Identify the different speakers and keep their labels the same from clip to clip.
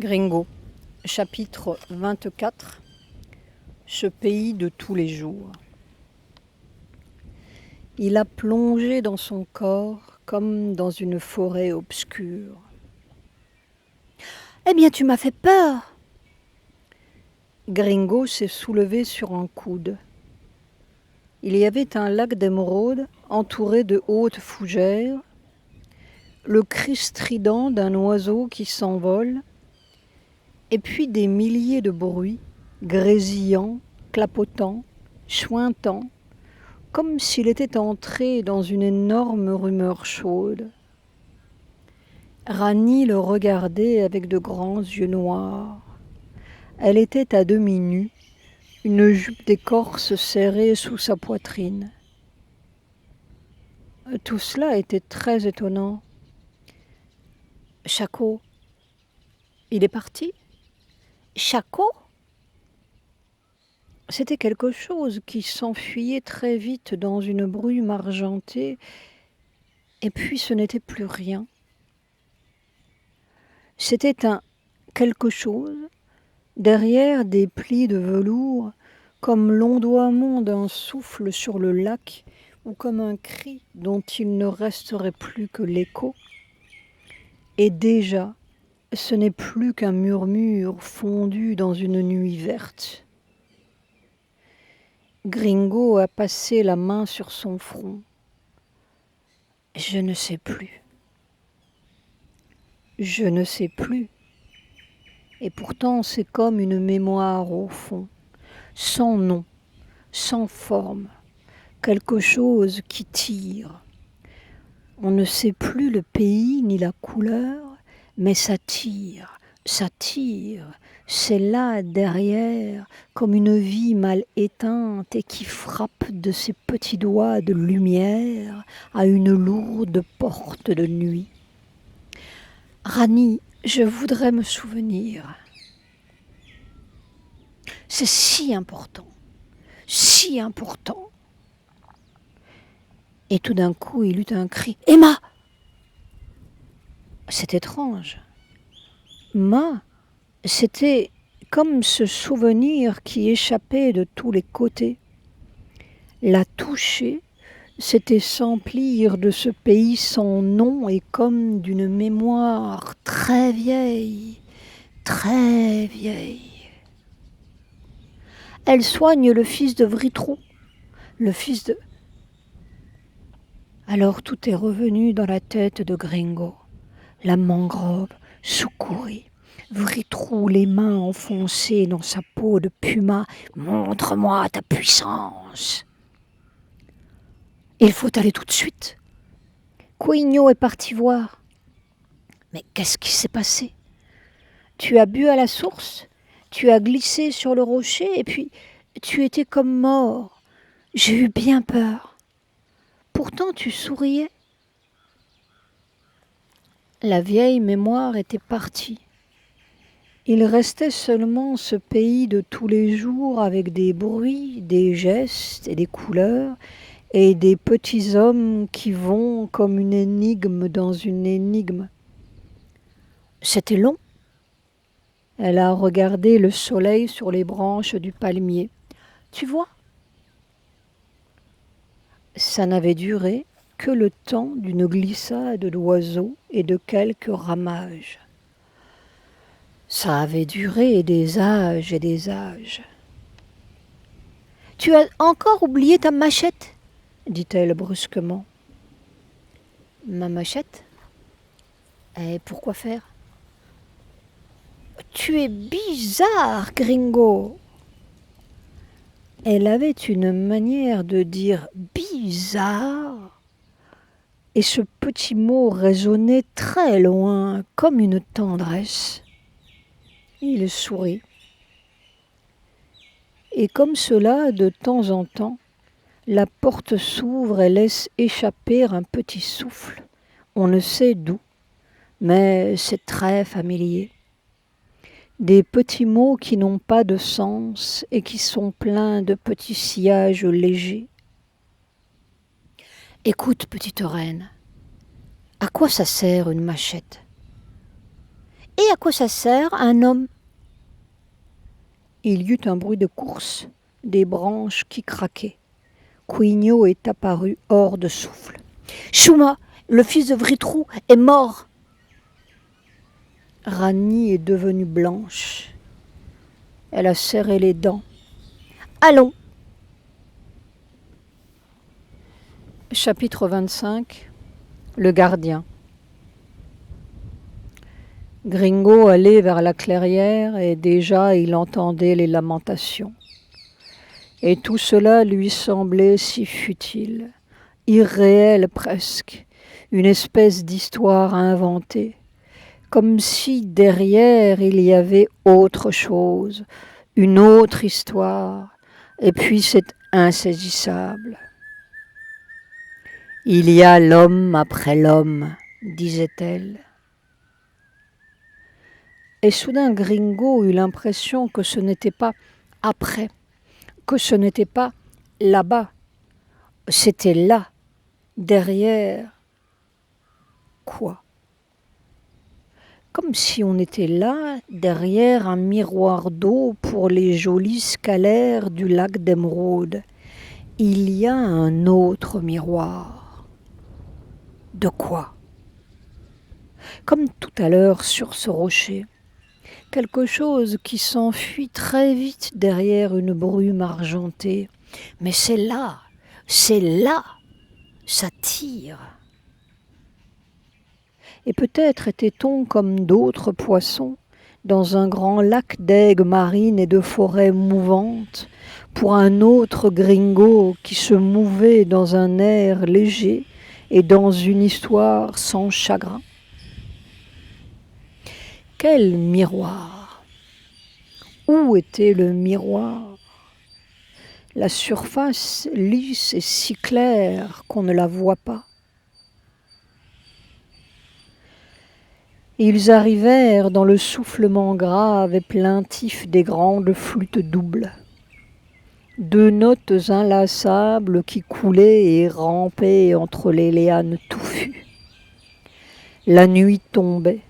Speaker 1: Gringo, chapitre 24. Ce pays de tous les jours. Il a plongé dans son corps comme dans une forêt obscure. « Eh bien, tu m'as fait peur !» Gringo s'est soulevé sur un coude. Il y avait un lac d'émeraude entouré de hautes fougères, le cri strident d'un oiseau qui s'envole, et puis des milliers de bruits, grésillants, clapotants, chointants, comme s'il était entré dans une énorme rumeur chaude. Rani le regardait avec de grands yeux noirs. Elle était à demi nue, une jupe d'écorce serrée sous sa poitrine. Tout cela était très étonnant. Shako, il est parti ? Shako ? C'était quelque chose qui s'enfuyait très vite dans une brume argentée, et puis ce n'était plus rien. C'était un quelque chose derrière des plis de velours, comme l'ondoiement d'un souffle sur le lac ou comme un cri dont il ne resterait plus que l'écho. Et déjà, ce n'est plus qu'un murmure fondu dans une nuit verte. Gringo a passé la main sur son front. Je ne sais plus. Je ne sais plus. Et pourtant, c'est comme une mémoire au fond, sans nom, sans forme, quelque chose qui tire. On ne sait plus le pays ni la couleur, mais ça tire, c'est là derrière, comme une vie mal éteinte et qui frappe de ses petits doigts de lumière à une lourde porte de nuit. Rani, je voudrais me souvenir. C'est si important, si important. Et tout d'un coup, il eut un cri. « Emma !» C'est étrange. Ma, c'était comme ce souvenir qui échappait de tous les côtés. La toucher, c'était s'emplir de ce pays sans nom et comme d'une mémoire très vieille, très vieille. Elle soigne le fils de Vritrou, le fils de... Alors tout est revenu dans la tête de Gringo. La mangrove, Soukouri, Vritrou, les mains enfoncées dans sa peau de puma. « Montre-moi ta puissance !» Il faut aller tout de suite. Couignot est parti voir. Mais qu'est-ce qui s'est passé ? Tu as bu à la source, tu as glissé sur le rocher et puis tu étais comme mort. J'ai eu bien peur. Pourtant tu souriais. La vieille mémoire était partie. Il restait seulement ce pays de tous les jours avec des bruits, des gestes et des couleurs et des petits hommes qui vont comme une énigme dans une énigme. C'était long. Elle a regardé le soleil sur les branches du palmier. Tu vois ? Ça n'avait duré que le temps d'une glissade d'oiseaux et de quelques ramages. Ça avait duré des âges et des âges. « Tu as encore oublié ta machette ?» dit-elle brusquement. « Ma machette ? Et pourquoi faire ? » « Tu es bizarre, Gringo !» Elle avait une manière de dire « bizarre » et ce petit mot résonnait très loin, comme une tendresse. Il sourit. Et comme cela, de temps en temps, la porte s'ouvre et laisse échapper un petit souffle. On ne sait d'où, mais c'est très familier. Des petits mots qui n'ont pas de sens et qui sont pleins de petits sillages légers. Écoute, petite reine, à quoi ça sert une machette ? Et à quoi ça sert, un homme ? Il y eut un bruit de course, des branches qui craquaient. Quigno est apparu hors de souffle. « Shuma, le fils de Vritrou, est mort !» Rani est devenue blanche. Elle a serré les dents. « Allons !» Chapitre 25. Le gardien. Gringo allait vers la clairière et déjà il entendait les lamentations. Et tout cela lui semblait si futile, irréel presque, une espèce d'histoire inventée, comme si derrière il y avait autre chose, une autre histoire, et puis c'est insaisissable. « Il y a l'homme après l'homme », disait-elle. Et soudain Gringo eut l'impression que ce n'était pas après, que ce n'était pas là-bas, c'était là, derrière. Quoi ? Comme si on était là, derrière un miroir d'eau pour les jolis scalaires du lac d'Émeraude. Il y a un autre miroir. De quoi ? Comme tout à l'heure sur ce rocher. Quelque chose qui s'enfuit très vite derrière une brume argentée. Mais c'est là, ça tire. Et peut-être était-on comme d'autres poissons, dans un grand lac d'aigues marines et de forêts mouvantes, pour un autre Gringo qui se mouvait dans un air léger et dans une histoire sans chagrin. Quel miroir ? Où était le miroir ? La surface lisse et si claire qu'on ne la voit pas. Ils arrivèrent dans le soufflement grave et plaintif des grandes flûtes doubles. 2 notes inlassables qui coulaient et rampaient entre les lianes touffues. La nuit tombait.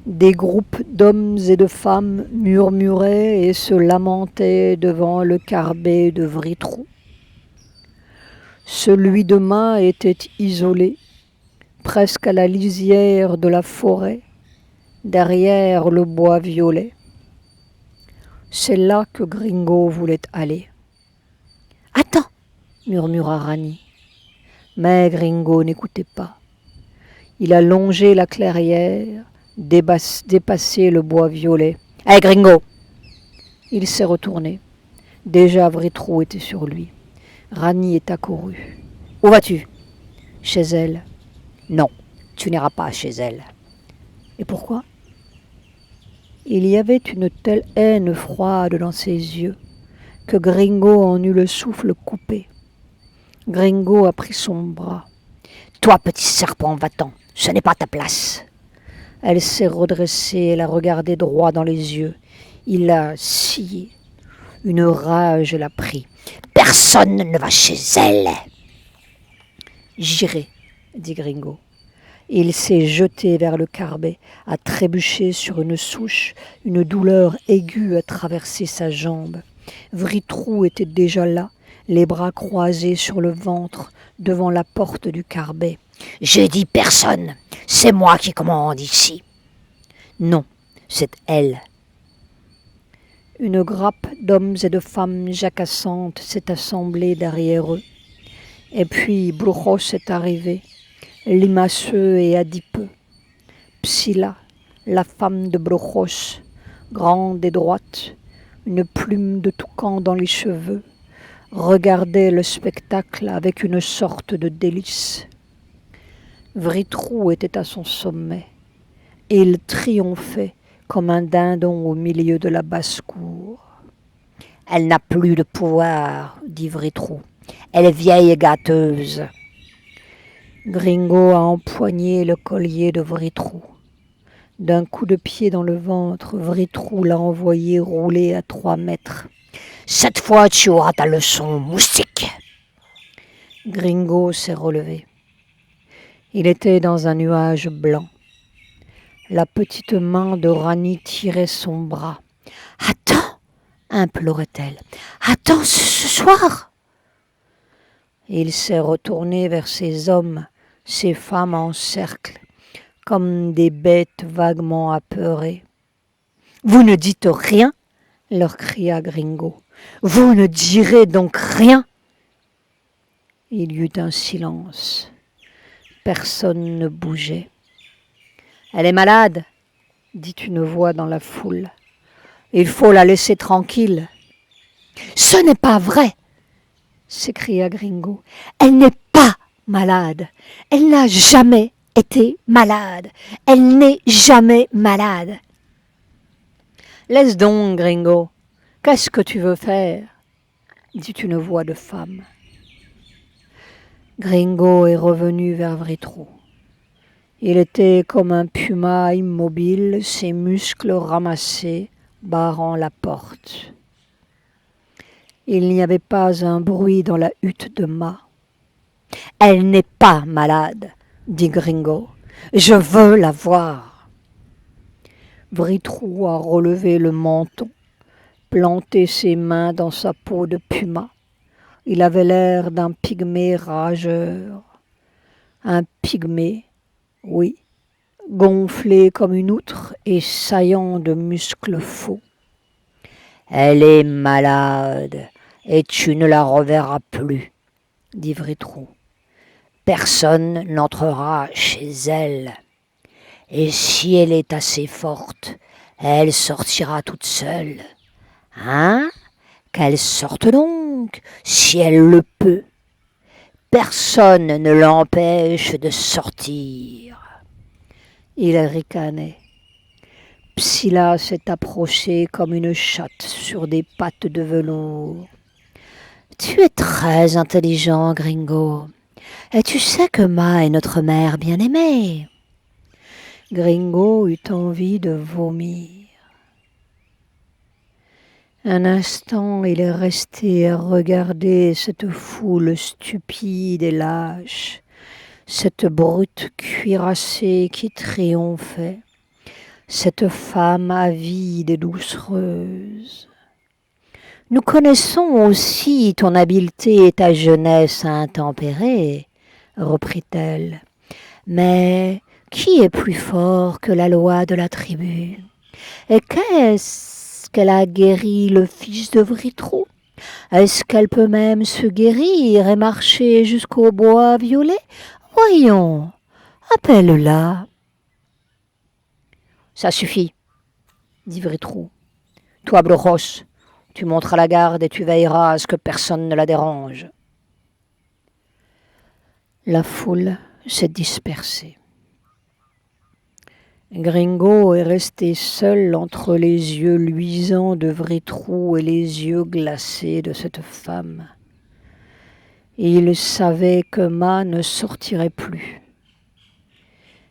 Speaker 1: Des groupes d'hommes et de femmes murmuraient et se lamentaient devant le carbet de Vritrou. Celui de Mât était isolé, presque à la lisière de la forêt, derrière le bois violet. C'est là que Gringo voulait aller. « Attends !» murmura Rani. Mais Gringo n'écoutait pas. Il a longé la clairière, dépassé le bois violet. « Hé, Gringo !» Il s'est retourné. Déjà Vritrou était sur lui. Rani est accouru. « Où vas-tu ?»« Chez elle. »« Non, tu n'iras pas chez elle. »« Et pourquoi ?» Il y avait une telle haine froide dans ses yeux que Gringo en eut le souffle coupé. Gringo a pris son bras. « Toi, petit serpent, va-t'en, ce n'est pas ta place. » Elle s'est redressée et l'a regardé droit dans les yeux. Il a scié. Une rage l'a pris. « Personne ne va chez elle !»« J'irai, » dit Gringo. Il s'est jeté vers le carbet, a trébuché sur une souche, une douleur aiguë a traversé sa jambe. Vritrou était déjà là, les bras croisés sur le ventre, devant la porte du carbet. « J'ai dit personne, c'est moi qui commande ici. »« Non, c'est elle. » Une grappe d'hommes et de femmes jacassantes s'est assemblée derrière eux. Et puis Bruchos est arrivé, limacieux et adipeux. Psylla, la femme de Bruchos, grande et droite, une plume de toucan dans les cheveux, regardait le spectacle avec une sorte de délice. Vritrou était à son sommet, et il triomphait comme un dindon au milieu de la basse-cour. « Elle n'a plus de pouvoir, » dit Vritrou. « Elle est vieille et gâteuse. » Gringo a empoigné le collier de Vritrou. D'un coup de pied dans le ventre, Vritrou l'a envoyé rouler à 3 mètres. « Cette fois, tu auras ta leçon, moustique !» Gringo s'est relevé. Il était dans un nuage blanc. La petite main de Rani tirait son bras. « Attends !» implorait-elle. « Attends ce soir !» Il s'est retourné vers ces hommes, ces femmes en cercle, comme des bêtes vaguement apeurées. « Vous ne dites rien ?» leur cria Gringo. « Vous ne direz donc rien ?» Il y eut un silence. Personne ne bougeait. « Elle est malade !» dit une voix dans la foule. « Il faut la laisser tranquille. »« Ce n'est pas vrai !» s'écria Gringo. « Elle n'est pas malade. Elle n'a jamais été malade. Elle n'est jamais malade. »« Laisse donc, Gringo. Qu'est-ce que tu veux faire ?» dit une voix de femme. Gringo est revenu vers Vritrou. Il était comme un puma immobile, ses muscles ramassés, barrant la porte. Il n'y avait pas un bruit dans la hutte de Ma. « Elle n'est pas malade, » dit Gringo. « Je veux la voir. » Vritrou a relevé le menton, planté ses mains dans sa peau de puma. Il avait l'air d'un pygmée rageur. Un pygmée, oui, gonflé comme une outre et saillant de muscles faux. « Elle est malade et tu ne la reverras plus, » dit Vritrou. « Personne n'entrera chez elle. Et si elle est assez forte, elle sortira toute seule. Hein ? Qu'elle sorte donc, si elle le peut. Personne ne l'empêche de sortir. » Il ricanait. Psylla s'est approchée comme une chatte sur des pattes de velours. « Tu es très intelligent, Gringo. Et tu sais que Ma est notre mère bien-aimée. » Gringo eut envie de vomir. Un instant, il est resté à regarder cette foule stupide et lâche, cette brute cuirassée qui triomphait, cette femme avide et doucereuse. « Nous connaissons aussi ton habileté et ta jeunesse intempérée, » reprit-elle. « Mais qui est plus fort que la loi de la tribu? Et qu'est-ce qu'elle a guéri le fils de Vritrou? Est-ce qu'elle peut même se guérir et marcher jusqu'au bois violet? Voyons, appelle-la. »« Ça suffit, » dit Vritrou. « Toi, Blochos, tu monteras la garde et tu veilleras à ce que personne ne la dérange. » La foule s'est dispersée. Gringo est resté seul entre les yeux luisants de Vritrou et les yeux glacés de cette femme. Il savait que Ma ne sortirait plus.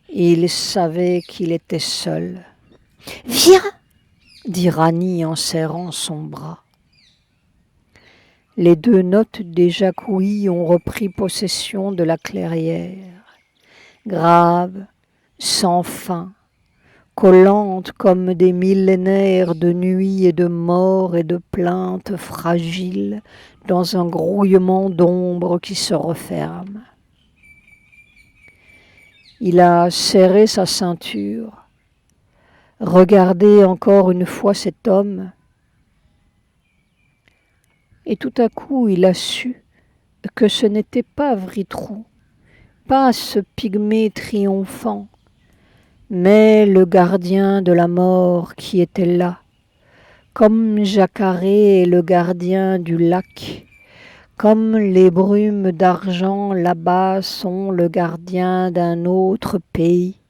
Speaker 1: Il savait qu'il était seul. « Viens !» dit Rani en serrant son bras. Les deux notes des jacouilles ont repris possession de la clairière, graves, sans fin, collantes comme des millénaires de nuit et de mort et de plaintes fragiles dans un grouillement d'ombre qui se referme. Il a serré sa ceinture, regardé encore une fois cet homme, et tout à coup il a su que ce n'était pas Vritrou, pas ce pygmée triomphant, mais le gardien de la mort qui était là, comme Jacaré est le gardien du lac, comme les brumes d'argent là-bas sont le gardien d'un autre pays.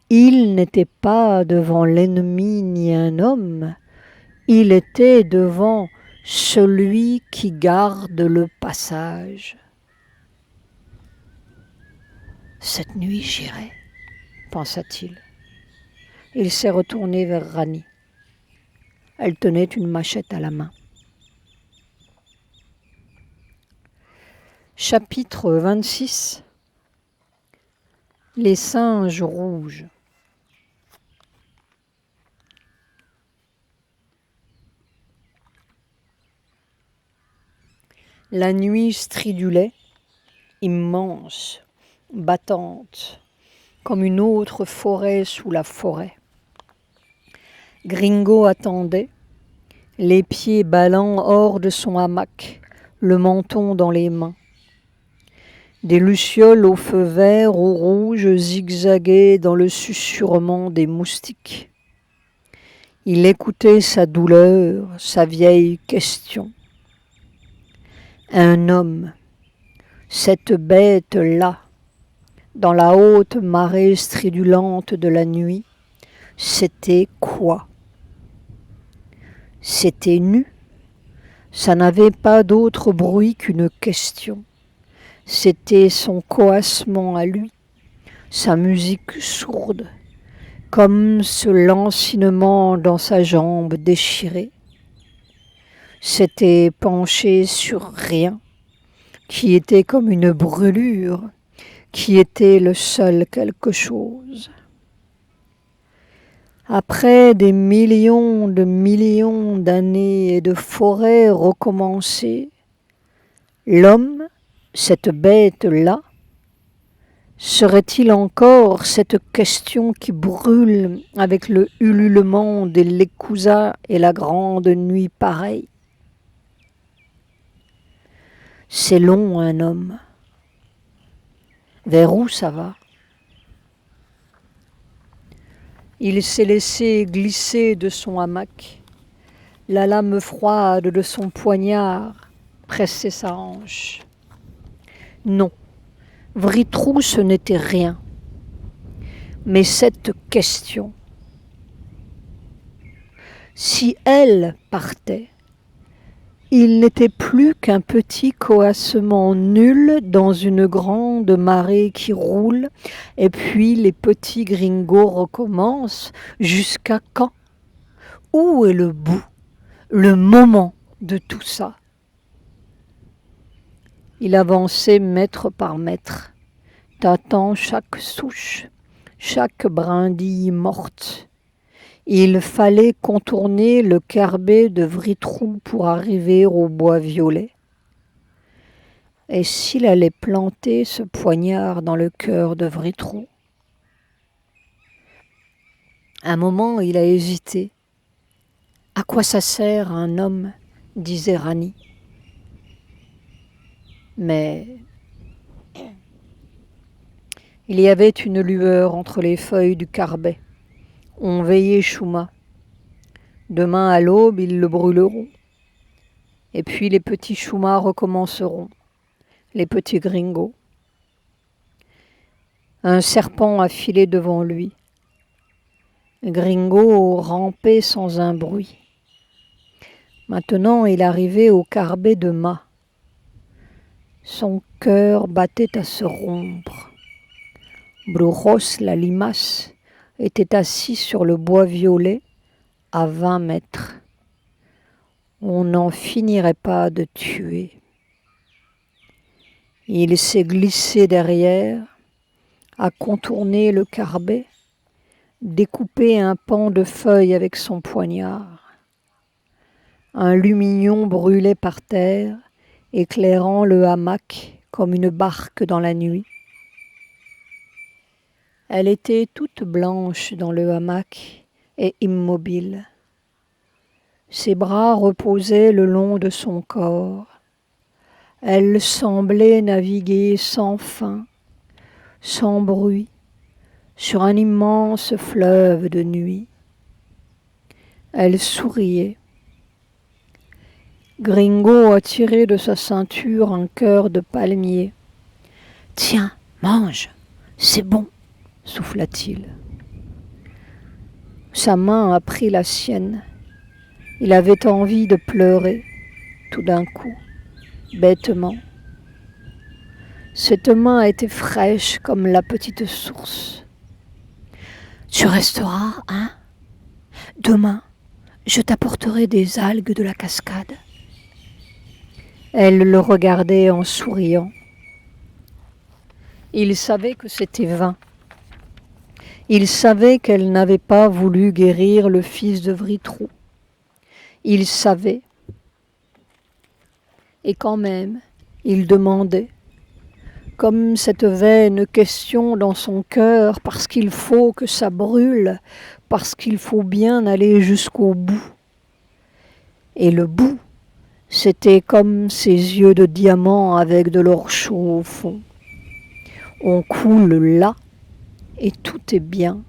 Speaker 1: Il n'était pas devant l'ennemi ni un homme, il était devant celui qui garde le passage. Cette nuit j'irai, pensa-t-il. Il s'est retourné vers Rani. Elle tenait une machette à la main. Chapitre 26. Les singes rouges. La nuit stridulait, immense, battante, comme une autre forêt sous la forêt. Gringo attendait, les pieds ballants hors de son hamac, le menton dans les mains. Des lucioles au feu vert ou rouge zigzaguaient dans le susurrement des moustiques. Il écoutait sa douleur, sa vieille question. Un homme, cette bête-là, dans la haute marée stridulante de la nuit, c'était quoi? C'était nu. Ça n'avait pas d'autre bruit qu'une question. C'était son coassement à lui, sa musique sourde, comme ce lancinement dans sa jambe déchirée. C'était penché sur rien, qui était comme une brûlure, qui était le seul quelque chose. Après des millions d'années et de forêts recommencées, l'homme, cette bête-là, serait-il encore cette question qui brûle avec le ululement des lécousas et la grande nuit pareille? C'est long, un homme. Vers où ça va? Il s'est laissé glisser de son hamac. La lame froide de son poignard pressait sa hanche. Non, Vritrou, ce n'était rien. Mais cette question, si elle partait, il n'était plus qu'un petit coassement nul dans une grande marée qui roule, et puis les petits gringos recommencent. Jusqu'à quand? Où est le bout, le moment de tout ça? Il avançait mètre par mètre, tâtant chaque souche, chaque brindille morte. Il fallait contourner le carbet de Vritrou pour arriver au bois violet. Et s'il allait planter ce poignard dans le cœur de Vritrou? Un moment, il a hésité. « À quoi ça sert un homme ?» disait Rani. Mais il y avait une lueur entre les feuilles du carbet. On veillait Chouma. Demain à l'aube, ils le brûleront. Et puis les petits Choumas recommenceront, les petits gringos. Un serpent a filé devant lui. Gringo rampait sans un bruit. Maintenant, il arrivait au carbet de mât. Son cœur battait à se rompre. Brujos, la limace, était assis sur le bois violet à 20 mètres. On n'en finirait pas de tuer. Il s'est glissé derrière, a contourné le carbet, découpé un pan de feuilles avec son poignard. Un lumignon brûlait par terre, éclairant le hamac comme une barque dans la nuit. Elle était toute blanche dans le hamac et immobile. Ses bras reposaient le long de son corps. Elle semblait naviguer sans fin, sans bruit, sur un immense fleuve de nuit. Elle souriait. Gringo a tiré de sa ceinture un cœur de palmier. « Tiens, mange, c'est bon !» souffla-t-il. Sa main a pris la sienne. Il avait envie de pleurer, tout d'un coup, bêtement. Cette main était fraîche comme la petite source. « Tu resteras, hein? Demain, je t'apporterai des algues de la cascade. » Elle le regardait en souriant. Il savait que c'était vain. Il savait qu'elle n'avait pas voulu guérir le fils de Vritrou. Il savait. Et quand même, il demandait, comme cette vaine question dans son cœur, parce qu'il faut que ça brûle, parce qu'il faut bien aller jusqu'au bout. Et le bout, c'était comme ces yeux de diamant avec de l'or chaud au fond. On coule là et tout est bien.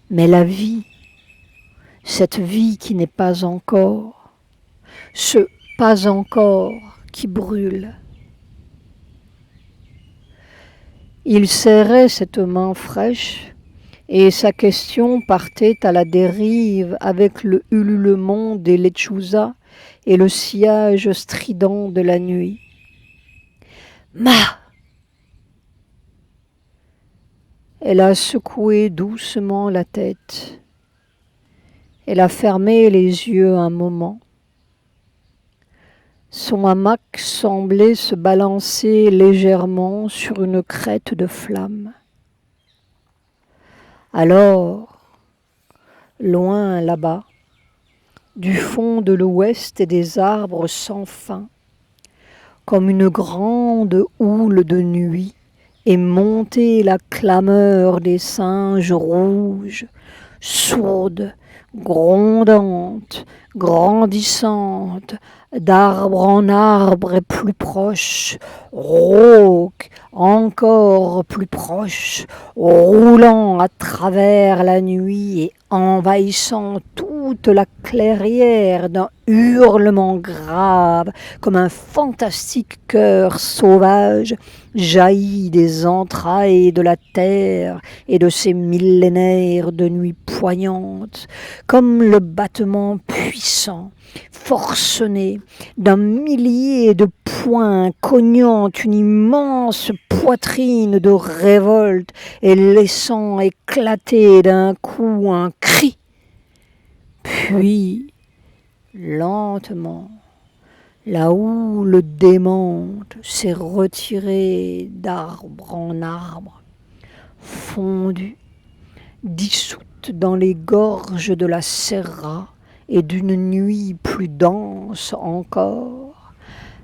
Speaker 1: Mais la vie, cette vie qui n'est pas encore, ce pas encore qui brûle. Il serrait cette main fraîche et sa question partait à la dérive avec le ululement des lechuzas et le sillage strident de la nuit. Ma! Elle a secoué doucement la tête. Elle a fermé les yeux un moment. Son hamac semblait se balancer légèrement sur une crête de flamme. Alors, loin là-bas, du fond de l'ouest et des arbres sans fin, comme une grande houle de nuit, est montée la clameur des singes rouges, sourde, grondante, grandissante, d'arbre en arbre et plus proche, rauque, encore plus proche, roulant à travers la nuit et envahissant toute la clairière d'un hurlement grave, comme un fantastique cœur sauvage jaillit des entrailles de la terre et de ses millénaires de nuits poignantes, comme le battement puissant, forcené d'un millier de poings cognant une immense poitrine de révolte et laissant éclater d'un coup un cri. Puis, lentement, la houle démente s'est retirée d'arbre en arbre, fondue, dissoute dans les gorges de la serra et d'une nuit plus dense encore,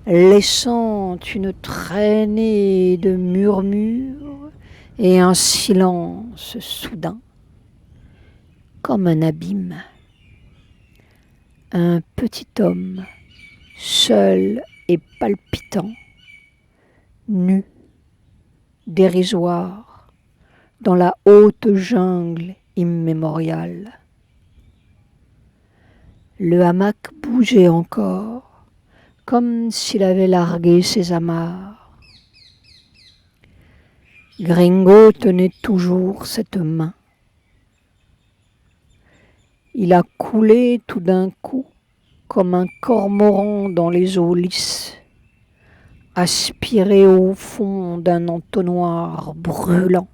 Speaker 1: laissant une traînée de murmures et un silence soudain, comme un abîme. Un petit homme, seul et palpitant, nu, dérisoire, dans la haute jungle immémoriale. Le hamac bougeait encore, comme s'il avait largué ses amarres. Gringo tenait toujours cette main. Il a coulé tout d'un coup comme un cormoran dans les eaux lisses, aspiré au fond d'un entonnoir brûlant.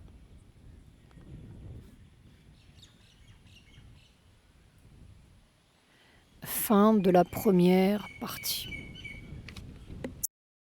Speaker 1: Fin de la première partie.